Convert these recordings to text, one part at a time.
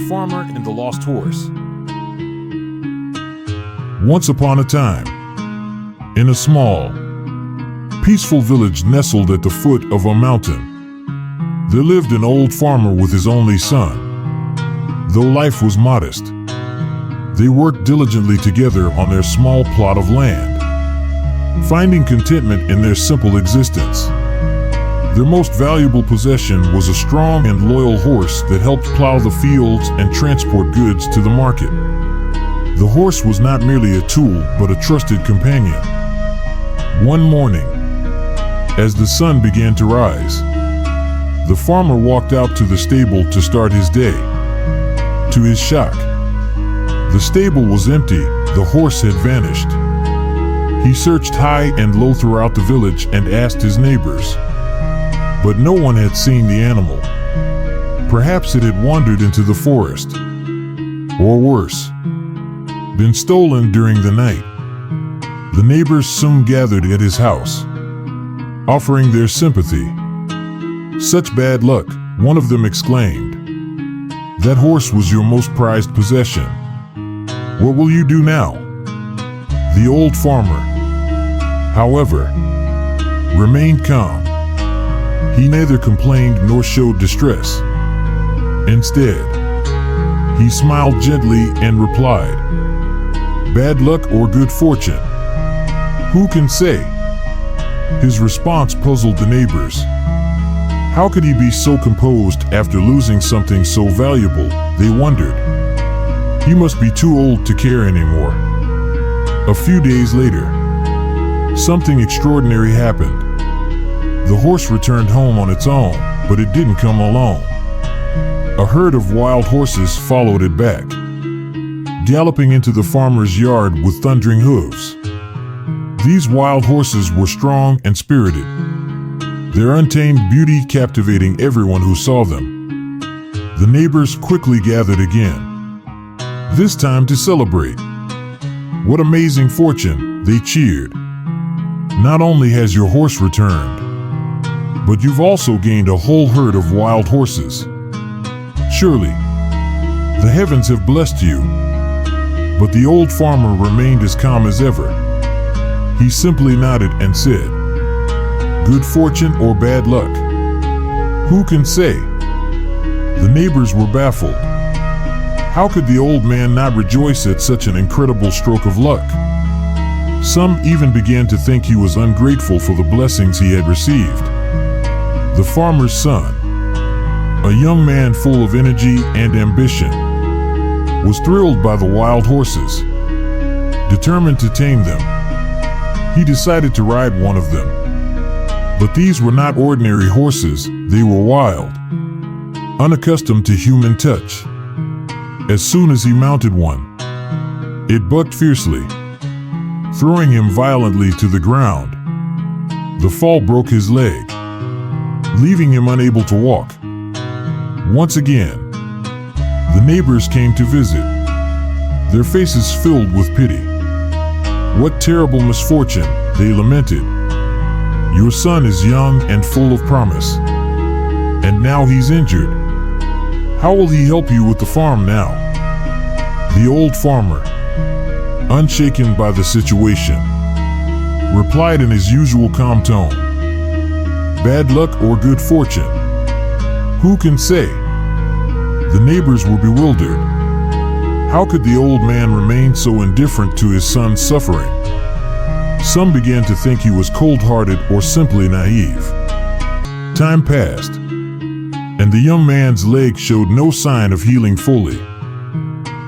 Farmer and the Lost Horse. Once upon a time, in a small, peaceful village nestled at the foot of a mountain, there lived an old farmer with his only son. Though life was modest, they worked diligently together on their small plot of land, finding contentment in their simple existence. Their most valuable possession was a strong and loyal horse that helped plow the fields and transport goods to the market. The horse was not merely a tool, but a trusted companion. One morning, as the sun began to rise, the farmer walked out to the stable to start his day. To his shock, the stable was empty, the horse had vanished. He searched high and low throughout the village and asked his neighbors, but no one had seen the animal. Perhaps it had wandered into the forest, or worse, been stolen during the night. The neighbors soon gathered at his house, offering their sympathy. "Such bad luck," one of them exclaimed. "That horse was your most prized possession. What will you do now?" The old farmer, however, remained calm. He neither complained nor showed distress. Instead, he smiled gently and replied, "Bad luck or good fortune? Who can say?" His response puzzled the neighbors. How could he be so composed after losing something so valuable, they wondered. He must be too old to care anymore. A few days later, something extraordinary happened. The horse returned home on its own, but it didn't come alone. A herd of wild horses followed it back, galloping into the farmer's yard with thundering hooves. These wild horses were strong and spirited, their untamed beauty captivating everyone who saw them. The neighbors quickly gathered again, this time to celebrate. "What amazing fortune," they cheered. "Not only has your horse returned, but you've also gained a whole herd of wild horses. Surely, the heavens have blessed you." But the old farmer remained as calm as ever. He simply nodded and said, "Good fortune or bad luck? Who can say?" The neighbors were baffled. How could the old man not rejoice at such an incredible stroke of luck? Some even began to think he was ungrateful for the blessings he had received. The farmer's son, a young man full of energy and ambition, was thrilled by the wild horses. Determined to tame them, he decided to ride one of them. But these were not ordinary horses, they were wild, unaccustomed to human touch. As soon as he mounted one, it bucked fiercely, throwing him violently to the ground. The fall broke his leg, leaving him unable to walk. Once again, the neighbors came to visit, their faces filled with pity. "What terrible misfortune," they lamented. "Your son is young and full of promise, and now he's injured. How will he help you with the farm now?" The old farmer, unshaken by the situation, replied in his usual calm tone, "Bad luck or good fortune? Who can say?" The neighbors were bewildered. How could the old man remain so indifferent to his son's suffering? Some began to think he was cold-hearted or simply naive. Time passed, and the young man's leg showed no sign of healing fully.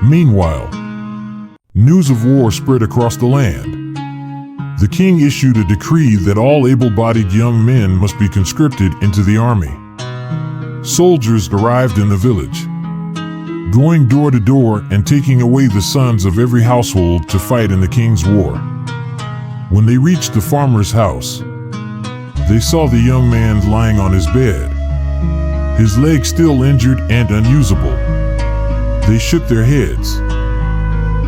Meanwhile, news of war spread across the land. The king issued a decree that all able-bodied young men must be conscripted into the army. Soldiers arrived in the village, going door to door and taking away the sons of every household to fight in the king's war. When they reached the farmer's house, they saw the young man lying on his bed, his leg still injured and unusable. They shook their heads.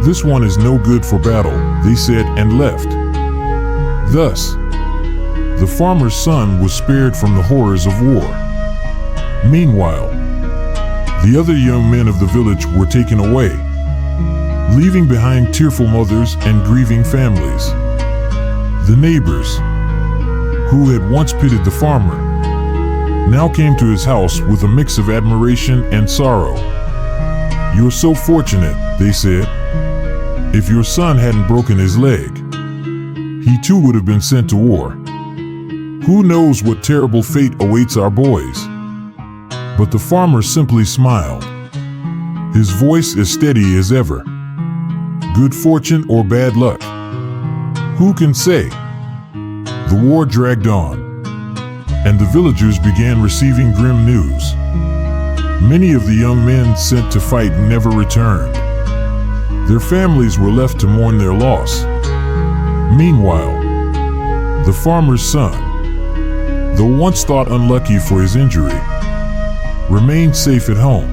"This one is no good for battle," they said, and left. Thus, the farmer's son was spared from the horrors of war. Meanwhile, The other young men of the village were taken away, leaving behind tearful mothers and grieving families. The neighbors, who had once pitied the farmer, now came to his house with a mix of admiration and sorrow. "You're so fortunate," they said. "If your son hadn't broken his leg, he too would have been sent to war. Who knows what terrible fate awaits our boys?" But the farmer simply smiled, his voice as steady as ever. "Good fortune or bad luck? Who can say?" The war dragged on, and the villagers began receiving grim news. Many of the young men sent to fight never returned. Their families were left to mourn their loss. Meanwhile, the farmer's son, though once thought unlucky for his injury, remained safe at home,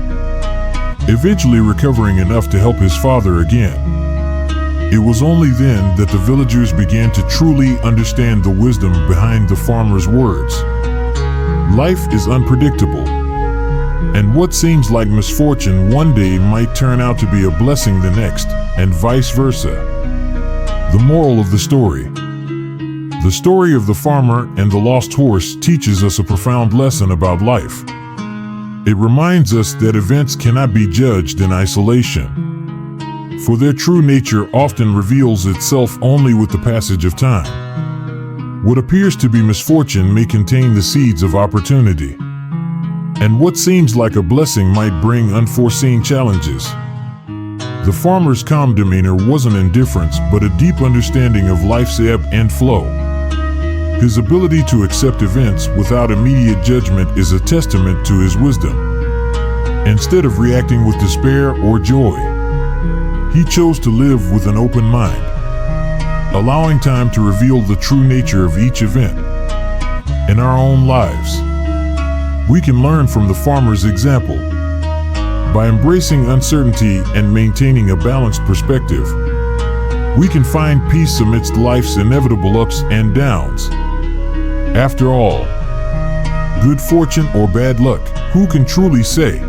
eventually recovering enough to help his father again. It was only then that the villagers began to truly understand the wisdom behind the farmer's words. Life is unpredictable, and what seems like misfortune one day might turn out to be a blessing the next, and vice versa. The moral of the story. The story of the farmer and the lost horse teaches us a profound lesson about life. It reminds us that events cannot be judged in isolation, for their true nature often reveals itself only with the passage of time. What appears to be misfortune may contain the seeds of opportunity, and what seems like a blessing might bring unforeseen challenges. The farmer's calm demeanor wasn't indifference, but a deep understanding of life's ebb and flow. His ability to accept events without immediate judgment is a testament to his wisdom. Instead of reacting with despair or joy, he chose to live with an open mind, allowing time to reveal the true nature of each event. In our own lives, we can learn from the farmer's example. By embracing uncertainty and maintaining a balanced perspective, we can find peace amidst life's inevitable ups and downs. After all, good fortune or bad luck, who can truly say?